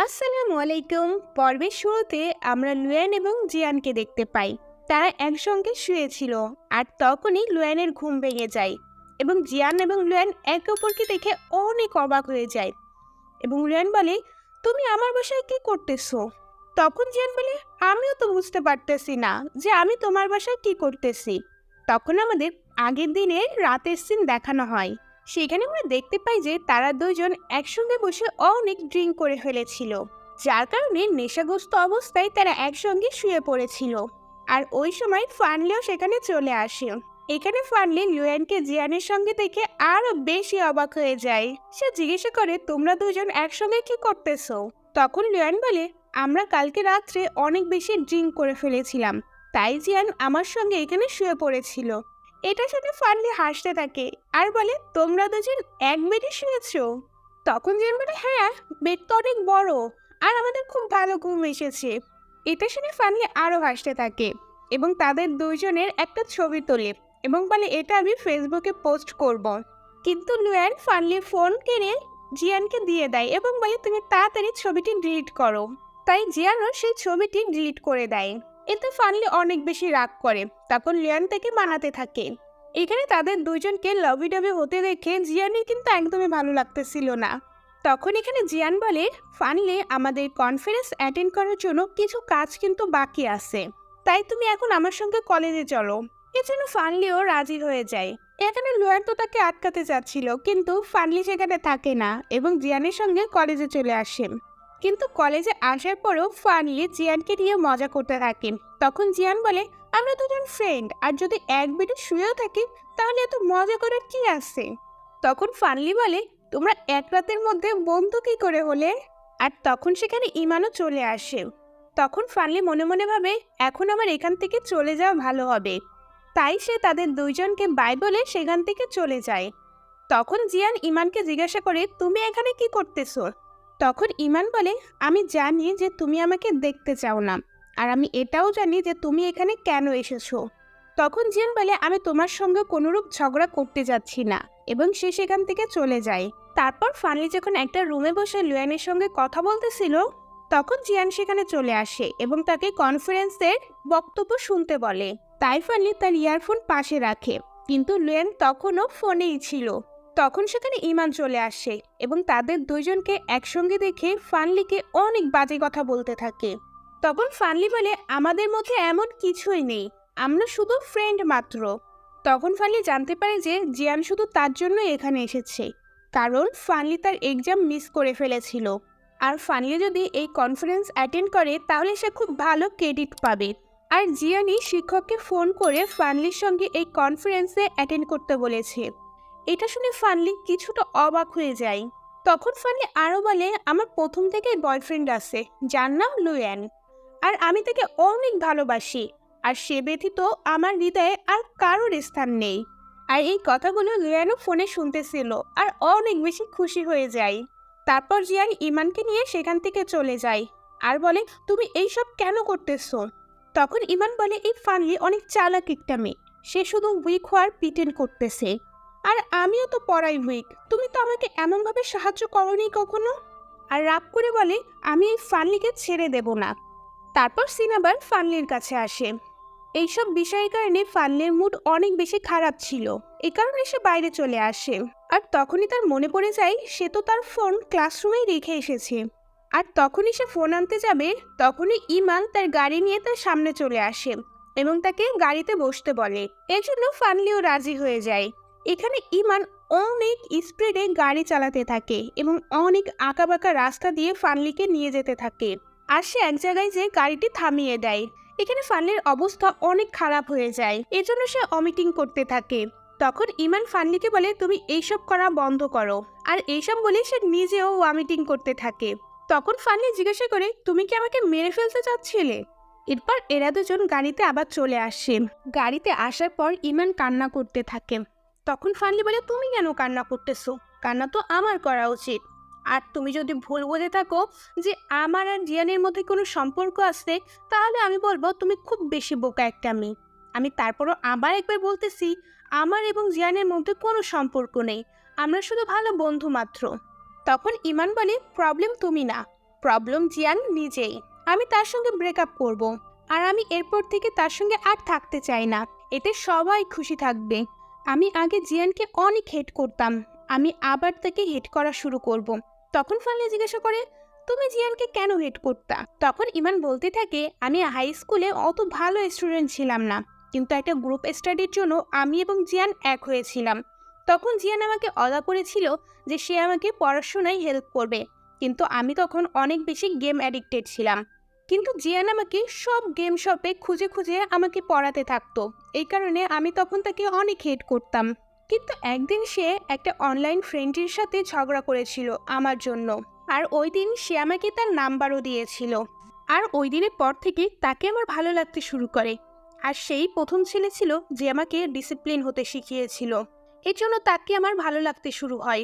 আসসালামু আলাইকুম। পর্বের শুরুতে আমরা লুয়েন এবং জিয়ানকে দেখতে পাই। তারা একসঙ্গে শুয়েছিল আর তখনই লুয়েনের ঘুম ভেঙে যায় এবং জিয়ান এবং লুয়েন একে অপরকে দেখে অনেক অবাক হয়ে যায় এবং লুয়েন বলে, তুমি আমার বাসায় কি করতেছো? তখন জিয়ান বলে, আমিও তো বুঝতে পারতেছি না যে আমি তোমার বাসায় কি করতেছি। তখন আমাদের আগের দিনের রাতের সিন দেখানো হয়। সেখানে আমরা দেখতে পাই যে তারা দুইজন একসঙ্গে বসে অনেক ড্রিঙ্ক করে ফেলেছিল, যার কারণে নেশাগ্রস্ত অবস্থায় তারা একসঙ্গে শুয়ে পড়েছিল। আর ওই সময় ফানলিও সেখানে চলে আসে। এখানে ফানলি লুয়েনকে জিয়ানের সঙ্গে দেখে আরো বেশি অবাক হয়ে যায়। সে জিজ্ঞাসা করে, তোমরা দুজন একসঙ্গে কি করতেছো? তখন লুয়েন বলে, আমরা কালকে রাত্রে অনেক বেশি ড্রিঙ্ক করে ফেলেছিলাম, তাই জিয়ান আমার সঙ্গে এখানে শুয়ে পড়েছিল। এটা শুনে ফানলি হাসতে থাকে আর বলে, তোমরা দুজন এক বেডে শুয়েছো? তখন জিয়ান বলে, হ্যাঁ, বেড তো অনেক বড় আর আমাদের খুব ভালো ঘুম এসেছে। এটা শুনে ফানলি আরো হাসতে থাকে এবং তাদের দুইজনের একটা ছবি তোলে এবং বলে, এটা আমি ফেসবুকে পোস্ট করব। কিন্তু লুয়েন ফানলির ফোন কিনে জিয়ানকে দিয়ে দেয় এবং বলে, তুমি তাড়াতাড়ি ছবিটি ডিলিট করো। তাই জিয়ানও সেই ছবিটি ডিলিট করে দেয়। এতে ফানলি অনেক বেশি রাগ করে। তখন লিয়ান তাকে মানাতে থাকে। এখানে তাদের দুইজনকে লভি ডভি হতে দেখে জিয়ানের কিন্তু একদমই ভালো লাগতেছিল না। তখন এখানে জিয়ান বলে, ফানলি, আমাদের কনফারেন্স অ্যাটেন্ড করার জন্য কিছু কাজ কিন্তু বাকি আছে, তাই তুমি এখন আমার সঙ্গে কলেজে চলো। এজন্য ফানলিও রাজি হয়ে যায়। এখানে লুয়ান তো তাকে আটকাতে চাচ্ছিল, কিন্তু ফানলি সেখানে থাকে না এবং জিয়ানের সঙ্গে কলেজে চলে আসে। কিন্তু কলেজে আসার পরেও ফানলি জিয়ানকে নিয়ে মজা করতে থাকে। তখন জিয়ান বলে, আমরা দুজন ফ্রেন্ড, আর যদি এক বেডে শুয়েও থাকি তাহলে এত মজা করার কি আছে? তখন ফানলি বলে, তোমরা এক রাতের মধ্যে বন্ধু কি করে হলে? আর তখন সেখানে ইমানও চলে আসে। তখন ফানলি মনে মনে ভাবে, এখন আমার এখান থেকে চলে যাওয়া ভালো হবে। তাই সে তাদের দুইজনকে বাই বলে সেখান থেকে চলে যায়। তখন জিয়ান ইমানকে জিজ্ঞাসা করে, তুমি এখানে কি করতেছো? তখন ইমান বলে, আমি জানি যে তুমি আমাকে দেখতে চাও না, আর আমি এটাও জানি যে তুমি এখানে কেন এসেছো। তখন জিয়ান বলে, আমি তোমার সঙ্গে কোনোরূপ ঝগড়া করতে যাচ্ছি না, এবং সে সেখান থেকে চলে যায়। তারপর ফানলি যখন একটা রুমে বসে লুয়ানের সঙ্গে কথা বলতেছিল, তখন জিয়ান সেখানে চলে আসে এবং তাকে কনফারেন্সের বক্তব্য শুনতে বলে। তাই ফানলি তার ইয়ারফোন পাশে রাখে, কিন্তু লুয়ান তখনও ফোনেই ছিল। তখন সেখানে ইমান চলে আসে এবং তাদের দুইজনকে একসঙ্গে দেখে ফানলিকে অনেক বাজে কথা বলতে থাকে। তখন ফানলি বলে, আমাদের মধ্যে এমন কিছুই নেই, আমরা শুধু ফ্রেন্ড মাত্র। তখন ফানলি জানতে পারে যে জিয়ান শুধু তার জন্য এখানে এসেছে, কারণ ফানলি তার এক্সাম মিস করে ফেলেছিল। আর ফানলি যদি এই কনফারেন্স অ্যাটেন্ড করে তাহলে সে খুব ভালো ক্রেডিট পাবে। আর জিয়ানই শিক্ষককে ফোন করে ফানলির সঙ্গে এই কনফারেন্সে অ্যাটেন্ড করতে বলেছে। এটা শুনে ফানলি কিছুটা অবাক হয়ে যায়। তখন ফানলি আরও বলে, আমার প্রথম থেকেই বয়ফ্রেন্ড আছে, যার নাম লুয়েন, আর আমি তাকে অনেক ভালোবাসি, আর সে ব্যতীত আমার হৃদয়ে আর কারোর স্থান নেই। আর এই কথাগুলো লুয়েনও ফোনে শুনতেছিল আর অনেক বেশি খুশি হয়ে যায়। তারপর জিয়ান ইমানকে নিয়ে সেখান থেকে চলে যায় আর বলে, তুমি এইসব কেন করতেছো? তখন ইমান বলে, এই ফানলি অনেক চালাক একটা মেয়ে, সে শুধু উইক হওয়ার প্রিটেন্ড করতেছে, আর আমিও তো পড়াই উইক, তুমি তো আমাকে এমনভাবে সাহায্য করোনি কখনো। আর রাগ করে বলে, আমি এই ফানলিকে ছেড়ে দেব না। তারপর সিনাবার ফানলির কাছে আসে। এইসব বিষয়ের কারণে ফানলির মুড অনেক বেশি খারাপ ছিল, এই কারণে সে বাইরে চলে আসে। আর তখনই তার মনে পড়ে যায় সে তো তার ফোন ক্লাসরুমেই রেখে এসেছে। আর তখনই সে ফোন আনতে যাবে, তখনই ইমান তার গাড়ি নিয়ে তার সামনে চলে আসে এবং তাকে গাড়িতে বসতে বলে। এর জন্য ফানলিও রাজি হয়ে যায়। এখানে ইমান অনেক স্পিডে গাড়ি চালাতে থাকে এবং অনেক আঁকাবাঁকা রাস্তা দিয়ে ফানলিকে নিয়ে যেতে থাকে। আর সে এক জায়গায় যে গাড়িটি থামিয়ে দেয়। এখানে ফানলির অবস্থা অনেক খারাপ হয়ে যায়, এজন্য সে অমিটিং করতে থাকে। তখন ইমান ফানলিকে বলে, তুমি এইসব করা বন্ধ করো। আর এইসব বলে সে নিজেও ওয়ামিটিং করতে থাকে। তখন ফানলি জিজ্ঞাসা করে, তুমি কি আমাকে মেরে ফেলতে চাচ্ছিলে? এরপর এরা দুজন গাড়িতে আবার চলে আসে। গাড়িতে আসার পর ইমান কান্না করতে থাকে। তখন ফানলি বলে, তুমি কেন কান্না করতেছো? কান্না তো আমার করা উচিত। আর তুমি যদি ভুল বুঝে থাকো যে আমার আর জিয়ানের মধ্যে কোনো সম্পর্ক আছে, তাহলে আমি বলবো তুমি খুব বেশি বোকা একটা মেয়ে। আমি তারপরও আবার একবার বলতেছি, আমার এবং জিয়ানের মধ্যে কোনো সম্পর্ক নেই, আমরা শুধু ভালো বন্ধু মাত্র। তখন ইমান বলে, প্রবলেম তুমি না, প্রবলেম জিয়ান নিজেই। আমি তার সঙ্গে ব্রেকআপ করব, আর আমি এরপর থেকে তার সঙ্গে আর থাকতে চাই না। এতে সবাই খুশি থাকবে। আমি আগে জিয়ানকে অনেক হেট করতাম, আমি আবার তাকে হেট করা শুরু করব। তখন ফানলি জিজ্ঞাসা করে, তুমি জিয়ানকে কেন হেট করতা? তখন ইমান বলতে থাকে, আমি হাই স্কুলে অত ভালো স্টুডেন্ট ছিলাম না, কিন্তু একটা গ্রুপ স্টাডির জন্য আমি এবং জিয়ান এক হয়েছিলাম। তখন জিয়ান আমাকে অদা করেছিল যে সে আমাকে পড়াশোনায় হেল্প করবে, কিন্তু আমি তখন অনেক বেশি গেম অ্যাডিক্টেড ছিলাম। কিন্তু জিয়ান আমাকে সব গেম শপে খুঁজে খুঁজে আমাকে পড়াতে থাকতো, এই কারণে আমি তখন তাকে অনেক হেট করতাম। কিন্তু একদিন সে একটা অনলাইন ফ্রেন্ডের সাথে ঝগড়া করেছিল আমার জন্য, আর ওই দিন সে আমাকে তার নাম্বারও দিয়েছিল। আর ওই দিনের পর থেকে তাকে আমার ভালো লাগতে শুরু করে। আর সেই প্রথম ছেলে ছিল যে আমাকে ডিসিপ্লিন হতে শিখিয়েছিল, এর জন্য তাকে আমার ভালো লাগতে শুরু হয়।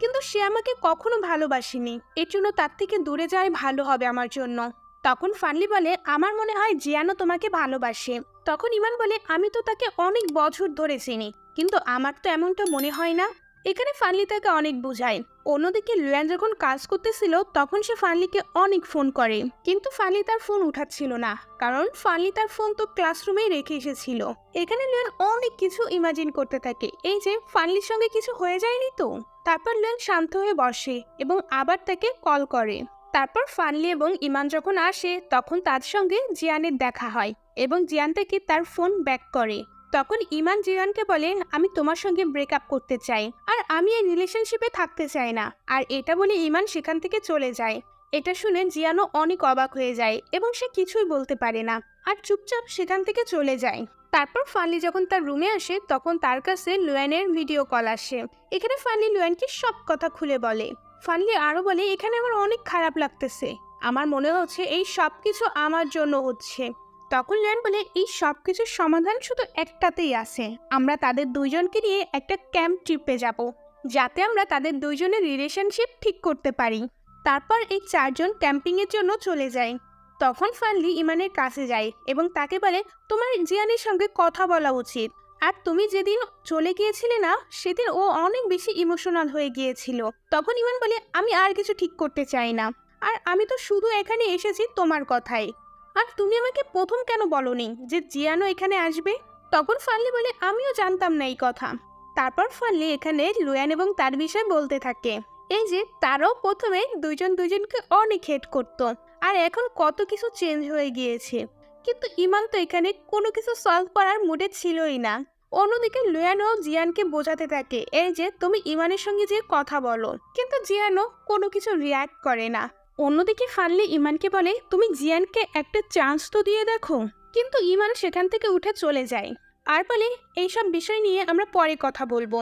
কিন্তু সে আমাকে কখনো ভালোবাসেনি, এর জন্য তার থেকে দূরে যাওয়াই ভালো হবে আমার জন্য। তখন ফানলি বলে, আমার মনে হয় জিয়ানও তোমাকে ভালোবাসে। তখন ইমান বলে, আমি তো তাকে অনেক বছর ধরে চিনি, কিন্তু আমার তো এমনটা মনে হয় না। এখানে ফানলি তাকে অনেক বোঝায়। অন্যদিকে লুয়ান যখন কাজ করতেছিল তখন সে ফানলিকে অনেক ফোন করে, কিন্তু ফানলি তার ফোন উঠাচ্ছিল না, কারণ ফানলি তার ফোন তো ক্লাসরুমেই রেখে এসেছিল। এখানে লুয়ান অনেক কিছু ইমাজিন করতে থাকে, এই যে ফানলির সঙ্গে কিছু হয়ে যায়নি তো। তারপর লুয়ান শান্ত হয়ে বসে এবং আবার তাকে কল করে। তারপর ফানলি এবং ইমান যখন আসে তখন তার সঙ্গে জিয়ানের দেখা হয় এবং জিয়ান থেকে তার ফোন ব্যাক করে। তখন ইমান জিয়ানকে বলে, আমি তোমার সঙ্গে ব্রেকআপ করতে চাই, আর আমি এই রিলেশনশিপে থাকতে চাই না। আর এটা বলে ইমান সেখান থেকে চলে যায়। এটা শুনে জিয়ানও অনেক অবাক হয়ে যায় এবং সে কিছুই বলতে পারে না, আর চুপচাপ সেখান থেকে চলে যায়। তারপর ফানলি যখন তার রুমে আসে তখন তার কাছে লুয়ানের ভিডিও কল আসে। এখানে ফানলি লুয়ানকে সব কথা খুলে বলে। ফানলি আরো বলে, এখানে আমার অনেক খারাপ লাগতেছে, আমার মনে হচ্ছে এই সব কিছু আমার জন্য হচ্ছে। তখন লুয়ান বলে, এই সব কিছুর সমাধান শুধু একটাতেই আছে, আমরা তাদের দুইজনকে নিয়ে একটা ক্যাম্প ট্রিপে যাব, যাতে আমরা তাদের দুইজনের রিলেশনশিপ ঠিক করতে পারি। তারপর এই চারজন ক্যাম্পিংয়ের জন্য চলে যায়। তখন ফানলি ইমানের কাছে যায় এবং তাকে বলে, তোমার জিয়ানের সঙ্গে কথা বলা উচিত। আর তুমি যেদিন চলে গিয়েছিলে না, সেদিন ও অনেক বেশি ইমোশনাল হয়ে গিয়েছিল। তখন ইমান বলে, আমি আর কিছু ঠিক করতে চাই না, আর আমি তো শুধু এখানে এসেছি তোমার কথাই। আর তুমি আমাকে প্রথম কেন বলনি যে জিয়ানও এখানে আসবে? তখন ফানলি বলে, আমিও জানতাম না এই কথা। তারপর ফানলি এখানে লুয়ান এবং তার বিষয়ে বলতে থাকে, এই যে তারাও প্রথমে দুইজন দুইজনকে অনেক হেট করতো, আর এখন কত কিছু চেঞ্জ হয়ে গিয়েছে। কিন্তু ইমান তো এখানে কোনো কিছু সলভ করার মুডে ছিলই না। অন্যদিকে লুয়ানও জিয়ানকে বোঝাতে থাকে, এই যে তুমি ইমানের সঙ্গে যে কথা বলো, কিন্তু জিয়ানও কোনো কিছু রিয়াক্ট করে না। অন্যদিকে ফানলি ইমানকে বলে, তুমি জিয়ানকে একটা চান্স তো দিয়ে দেখো। কিন্তু ইমান সেখান থেকে উঠে চলে যায় আর বলে, এইসব বিষয় নিয়ে আমরা পরে কথা বলবো।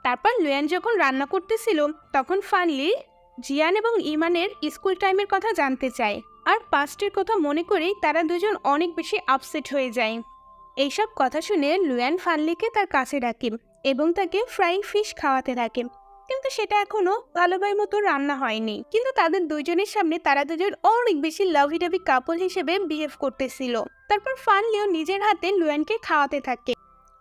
তারপর লুয়ান যখন রান্না করতেছিল তখন ফানলি জিয়ান এবং ইমানের স্কুল টাইমের কথা জানতে চায়, আর পাস্টের কথা মনে করেই তারা দুজন অনেক বেশি আপসেট হয়ে যায়। এইসব কথা শুনে লুয়ান ফানলিকে তার কাছে ডাকে এবং তাকে ফ্রাইং ফিশ খাওয়াতে থাকে, কিন্তু সেটা এখনো ভালোভাবে মতো রান্না হয়নি। কিন্তু তাদের দুইজনের সামনে তারা দুজন অনেক বেশি লাভি ডাভি কাপল হিসেবে বিহেভ করতেছিল। তারপর ফানলিও নিজের হাতে লুয়ানকে খাওয়াতে থাকে,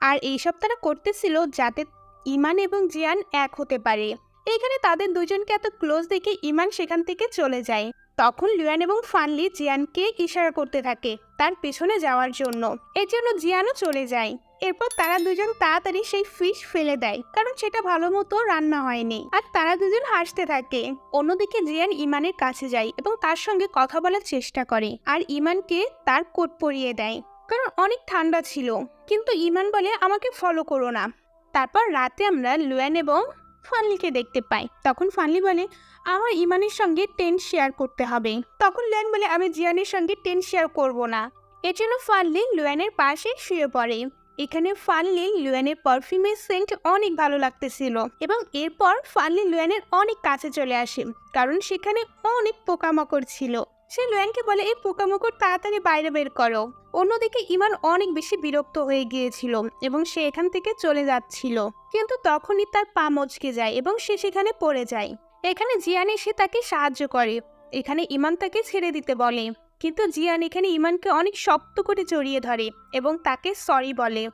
আর এইসব তারা করতেছিল যাতে ইমান এবং জিয়ান এক হতে পারে। এখানে তাদের দুজনকে এত ক্লোজ দেখে ইমান সেখান থেকে চলে যায়। তখন লুয়ান এবং ফানলি জিয়ানকে ইশারা করতে থাকে তার পেছনে যাওয়ার জন্য, এর জন্য জিয়ানও চলে যায়। এরপর তারা দুজন তাড়াতাড়ি সেই ফিশ ফেলে দেয়, কারণ সেটা ভালো মতো রান্না হয়নি, আর তারা দুজন হাসতে থাকে। অন্যদিকে জিয়ান ইমানের কাছে যায় এবং তার সঙ্গে কথা বলার চেষ্টা করে, আর ইমানকে তার কোট পরিয়ে দেয়, কারণ অনেক ঠান্ডা ছিল। কিন্তু ইমান বলে, আমাকে ফলো করো না। তারপর রাতে আমরা লুয়ান এবং ফানলিকে দেখতে পাই। তখন ফানলি বলে, আমার ইমানের সঙ্গে টেন্ট শেয়ার করতে হবে। তখন লুয়ান বলে, আমি জিয়ানের সঙ্গে টেন্ট শেয়ার করব না। এর জন্য ফানলি লুয়ানের পাশে শুয়ে পড়ে। এখানে ফানলি লুয়ানের পারফিউমের সেন্ট অনেক ভালো লাগতেছিল এবং এরপর ফানলি লুয়ানের অনেক কাছে চলে আসে, কারণ সেখানে অনেক পোকামাকড় ছিল। সে লুয়ানকে বলে, এই পোকামাকড় তাড়াতাড়ি বাইরে বের করো। অন্যদিকে ইমান অনেক বেশি বিরক্ত হয়ে গিয়েছিল এবং সে এখান থেকে চলে যাচ্ছিল, কিন্তু তখনই তার পা মচকে যায় এবং সে সেখানে পড়ে যায়। এখানে জিয়ান এসে তাকে সাহায্য করে। এখানে ইমান তাকে ছেড়ে দিতে বলে, কিন্তু জিয়ান এখানে ইমানকে অনেক শক্ত করে জড়িয়ে ধরে এবং তাকে সরি বলে,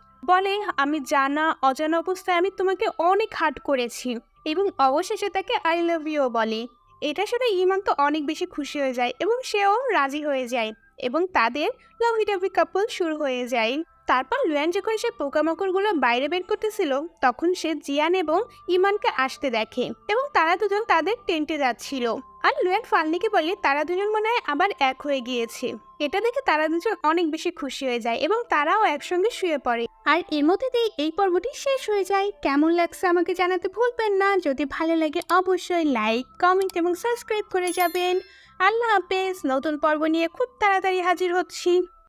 আমি জানা অজানা অবস্থায় আমি তোমাকে অনেক হার্ট করেছি, এবং অবশেষে তাকে আই লাভ ইউ বলে। এটা শুনে ইমান তো অনেক বেশি খুশি হয়ে যায় এবং সেও রাজি হয়ে যায় এবং তাদের লাভি ডাভি কাপল শুরু হয়ে যায়। তারপর লুয়ান যখন সে পোকামাকড়গুলো বাইরে বের করতেছিল তখন সে জিয়ান এবং ইমানকে আসতে দেখে এবং তারা দুজন তাদের টেন্টে যাচ্ছিল। আর লুয়ান ফালনিকে বলে তারা দুজন মনে হয় আবার এক হয়ে গিয়েছে। এটা দেখে তারা দুজন অনেক বেশি খুশি হয়ে যায় এবং তারাও একসঙ্গে শুয়ে পড়ে। আর এর মধ্যে দিয়ে এই পর্বটি শেষ হয়ে যায়। কেমন লাগছে আমাকে জানাতে ভুলবেন না। যদি ভালো লাগে অবশ্যই লাইক, কমেন্ট এবং সাবস্ক্রাইব করে যাবেন। আল্লাহ হাফেজ। নতুন পর্ব নিয়ে খুব তাড়াতাড়ি হাজির হচ্ছি।